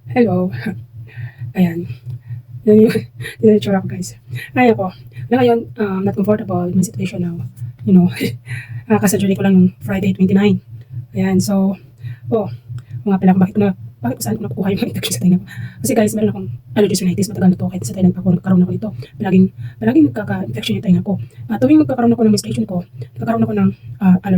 Hello. Ayan. Yun yung, yun yung itsura ko, guys. Ay, ako. Na ngayon, not comfortable with my situation now. You know, kasurgery ko lang nung Friday 29. Ayan, so, oh, nga pala kung bakit ko saan ko nakukuha yung mga infection sa tenga ko. Kasi guys, meron akong allergies rhinitis, matagal na to, kahit sa Thailand pa ako, nagkaroon ako nito. Palaging nagkaka-infection yung tenga ko. Tuwing magkakaroon ako ng menstruation ko, nagkakaroon ako ng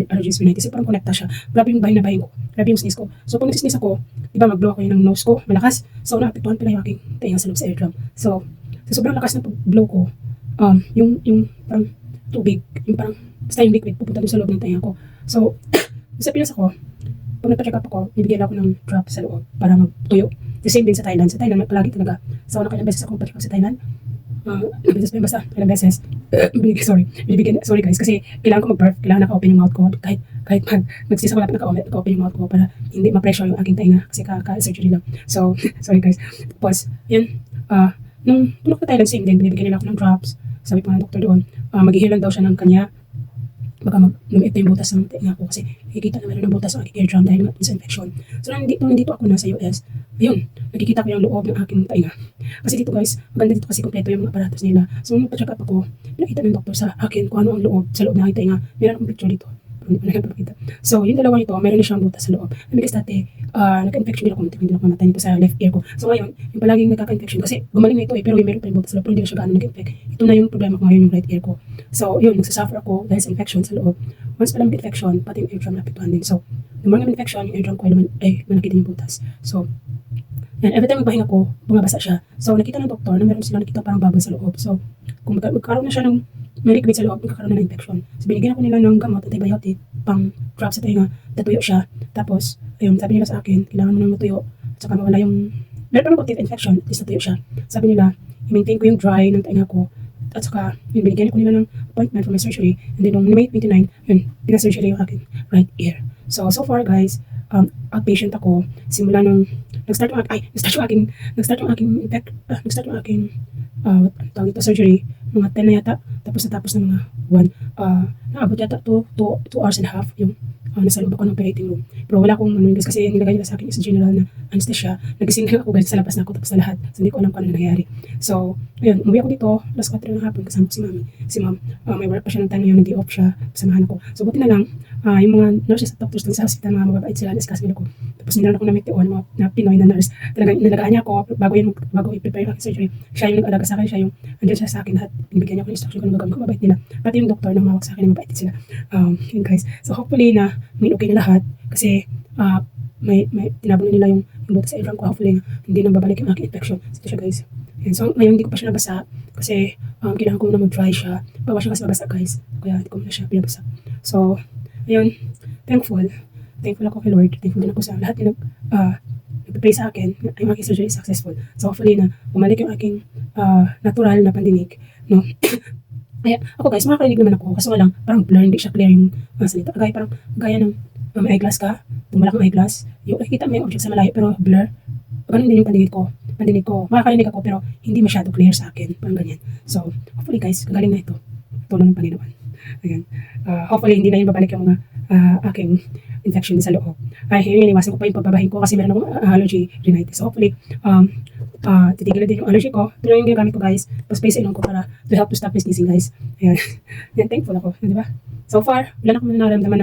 allergies rhinitis, parang connecta siya. Grabe yung bahin ko, grabe yung sneeze ko. So, pag nagsisneeze ako, di ba mag-blow ako yun ng nose ko, malakas. So, naapektuhan pala yung aking tenga sa loob sa eardrum. So, sa sobrang lakas ng blow ko, yung parang tubig, yung parang, basta yung liquid, pupunta doon sa loob ng tenga ko. So, sa Pinas ako, pag nagpa-check up ako, bibigyan ako ng drop sa loob para magtuyo. The same din sa Thailand. Sa Thailand, palagi talaga. So, nakailang beses ako pa-check up sa Thailand. Ilang beses pa yun, basta ilang beses. Sorry guys, kasi kailangan ko mag-birth, kailangan naka-open yung mouth ko. Kahit nagsis ako, naka-open yung mouth ko para hindi ma-pressure yung aking tainga kasi ka-surgery lang. So, sorry guys. Tapos, yun, nung tulog sa Thailand, same din, binibigyan nila ako ng drops. Sabi pa ng doktor doon, maghihilan daw siya ng kanya, baka lumiit na yung butas ng tenga ko kasi nakikita na meron ng butas sa aking eardrum dahil nga sa infection. So, nandito ako nasa US, ayun, nakikita ko yung loob ng aking tenga. Kasi dito guys, maganda dito kasi kompleto yung mga aparatos nila. So, nung pa-check up ako, nakita ng doktor sa akin kung ano ang loob, sa loob ng aking tenga. Meron akong picture dito. So, yung dalawa nito, meron na siyang butas sa loob. Because dati, nagka-infection din ako, hindi ako mamatay nito sa left ear ko. So, ngayon, yung palaging nagkaka-infection, kasi gumaling na ito pero yung meron pa yung butas sa loob, pero hindi na siya gaano nag-infect. Ito na yung problema ko ngayon, yung right ear ko. So, yun, nagsasuffer ako dahil sa infection sa loob. Once pala mag-infection, pati yung eardrum napituan din. So, yung mga infection, yung eardrum ko ay malaki din yung butas. So, yan, every time magpahinga ko, bumabasa siya. So, nakita ng doktor na meron sila nakita parang bubble sa loob. So, kung magkaroon na siya ng may liquid sa loob, magkakaroon na ng infection. So, binigyan ako nila ng gamot, antibiotic, pang drop sa tenga, natuyo siya. Tapos, ayun, sabi nila sa akin, kailangan mo nang matuyo. At saka mawala yung, meron pa ng konti infection, at least natuyo siya. Sabi nila, i-maintain ko yung dry ng tenga ko. At saka, yun, binigyan ko nila ng appointment for my surgery. And then, on May 29, yun, pina-surgery yung aking right ear. So far guys, outpatient ako. Simula nung, nag-start yung aking tawag ito, surgery, mga 10 na yata, tapos natapos ng mga 1, naabot yata 2 hours and a half yung nasa loob ako ng operating room. Pero wala akong guys, kasi nilagay nila sa akin is general na anesthesia. Nagising lang ako guys, sa labas na ako tapos na lahat. So hindi ko alam kung ano nangyayari. So, ayun, umuwi ako dito, alas 4 ng hapon kasama ko si mami. Si ma'am, may work pa siya ng time ngayon, nag-off siya, samahan ako. So buti na lang, yung mga nurses at doctors dun sa hospital, mga mababait sila, discuss nila ko. Tapos nilaran ako na meteor, mga na Pinoy na nurse. Talagang nalagaan niya ako bago i-prepare yung aking surgery. Siya yung nag-alaga sa akin, siya yung andyan siya sa akin lahat. Binibigyan niya ako ng instruction kung ano gagawin ko, mabait nila. Pati yung doktor na mawag sa akin, mabait sila. Yun guys. So hopefully na may okay na lahat kasi may tinabon nila yung butas sa eardrum ko. Hopefully hindi nang babalik yung aking infection. So siya guys. Yan. So ngayon hindi ko pa siya nabasa kasi kailangan ko na mag-dry siya. Bawa siya kasi mabasa guys. Kaya hindi ko na siya pinabasa. So ayun, thankful ako kay Lord. Thankful din ako sa lahat na nagpapray sa akin na yung aking surgery is successful. So hopefully na bumalik yung aking natural na pandinig, no? Kaya ako guys, makakarinig naman ako kaso lang parang blur, hindi siya clear yung salita. Gaya ng may eyeglass ka, kung wala kang eyeglass, yung nakikita mo yung object sa malayo pero blur. Ganun din yung pandinig ko. Makakarinig ako pero hindi masyado clear sa akin. Parang ganyan. So, hopefully guys, kagaling na ito. Tulong ng Panginoon. Ayan. Hopefully hindi na yun babalik yung mga aking infection sa loob. Ay, yun, iniwasan ko pa yung pagbabahin ko kasi meron akong allergy rhinitis. So, hopefully, titigil na din yung allergy ko. Ito lang yung ginagamit ko guys. Pa-space ilong ko para to help to stop my sneezing guys. Ayan. Yan, thankful ako. Di ba? So far, wala na akong nararamdaman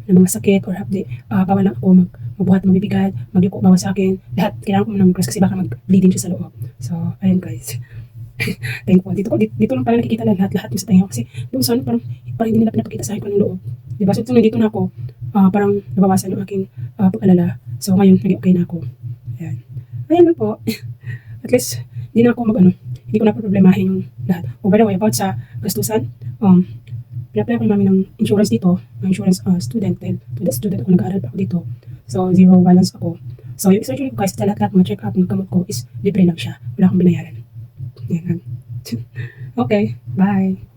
ng mga sakit or hapdi. Bawal lang ako magbuhat ng mabibigat, magyuko, bawal sa akin. Lahat, kailangan ko ng cross kasi baka mag-bleeding siya sa loob. So, ayun guys. Thankful. Dito lang pala nakikita lahat yung sa tenga kasi doon saan parang hindi nila pinapakita sa akin kung anong loob. Diba? So, nandito na ako, parang nabawasan yung aking pag-alala. So, ngayon, naging okay na ako. Ayan. Ayan lang po. At least, hindi na ako hindi ko na problemahin yung lahat. Oh, by the way, about sa gastusan, pinapaya ko yung mami ng insurance dito, ng insurance student, dahil student ako, nag-aaral pa ako dito. So, zero balance ako. So, yung surgery ko guys, lahat mga check-up, ng gamot ko is libre lang siya. Wala akong binayaran. Yan. Okay, bye.